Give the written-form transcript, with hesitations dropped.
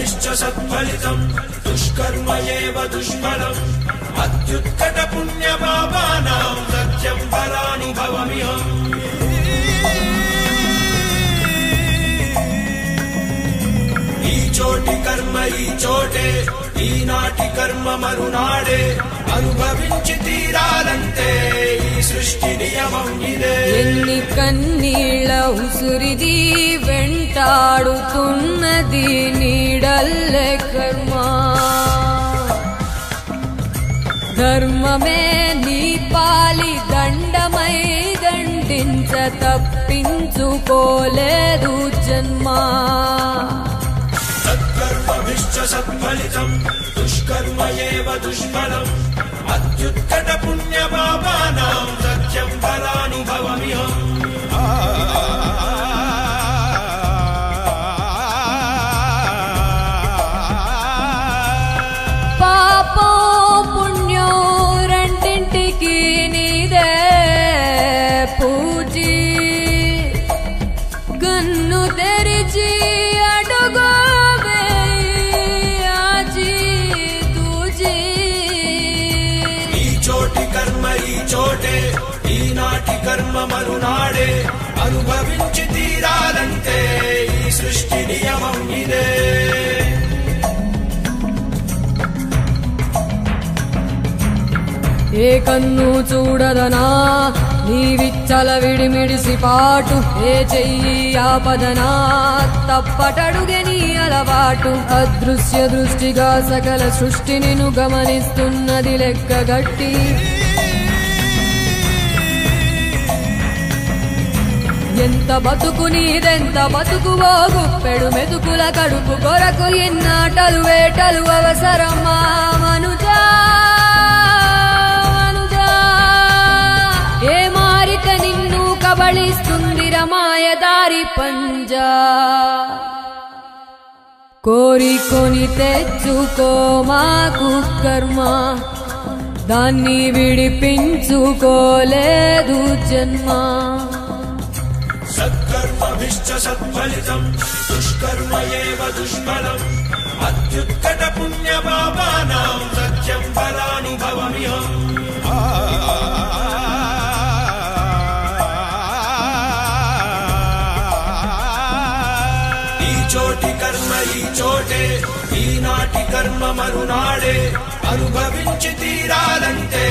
సత్కర్మభిశ్చ సత్ఫలితం దుష్కర్మ ఏవ దుష్ఫలం అత్యుత్కట పుణ్య పాపానాం సత్యం ఫలానుభవమిహం. ఈ చోటి కర్మ ఈ చోటే, ఈనాటి కర్మ మరునాడే, అనుభవించి తీరాలంటే ఈ సృష్టి నియమం ఇదే. ఎన్ని కన్నీళ్ళ ఉసురిది వెంటాడుతున్నది నీడల్లే కర్మ. ధర్మమే నీ పాలి దండమై దండించ తప్పించుకోలేదు జన్మ. సత్కర్మభిశ్చ సత్ఫలితం దుష్కర్మ ఏవ దుష్ఫలం అత్యుత్కట పుణ్య పాపానాం సత్యం ఫలానుభవమిహం. పాపం పుణ్యం రెండింటికి నీదే పూజీ. గన్ను తెరిచి అడుగు కర్మ ఈ చోటే, ఈనాటి కర్మ మరునాడే, అనుభవించి తీరాలంటే ఈ సృష్టి నియమం ఇదే. ఏ కన్ను చూడదనా నీవిచ్చల విడిమిడిసి పాటు, ఏ చెయ్యి ఆపదనా తప్పటడుగే నీ అలవాటు. అదృశ్య దృష్టిగా సకల సృష్టిని గమనిస్తున్నది లెక్కగట్టి. ఎంత బతుకు నీదెంత బతుకువో గుప్పెడు మెతుకుల కడుపు కొరకు ఎన్నాటలు వేటలు అవసరమా మనుజా. ఏ మారిక నిన్ను కబళిస్తుంది రమాయదారి పంజా. కోరికొని తెచ్చుకో మాకు కర్మ, దాన్ని విడిపించుకోలేదు జన్మ. సత్కర్మభిశ్చ సత్ఫలితం దుష్కర్మ ఏవ దుష్ఫలం అత్యుత్కట పుణ్య పాపానాం సత్యం ఫలానుభవమిహం. ఈ చోటి కర్మ ఈ చోటే, ఈనాటి కర్మ మరునాడే, అనుభవించి తీరాలంటే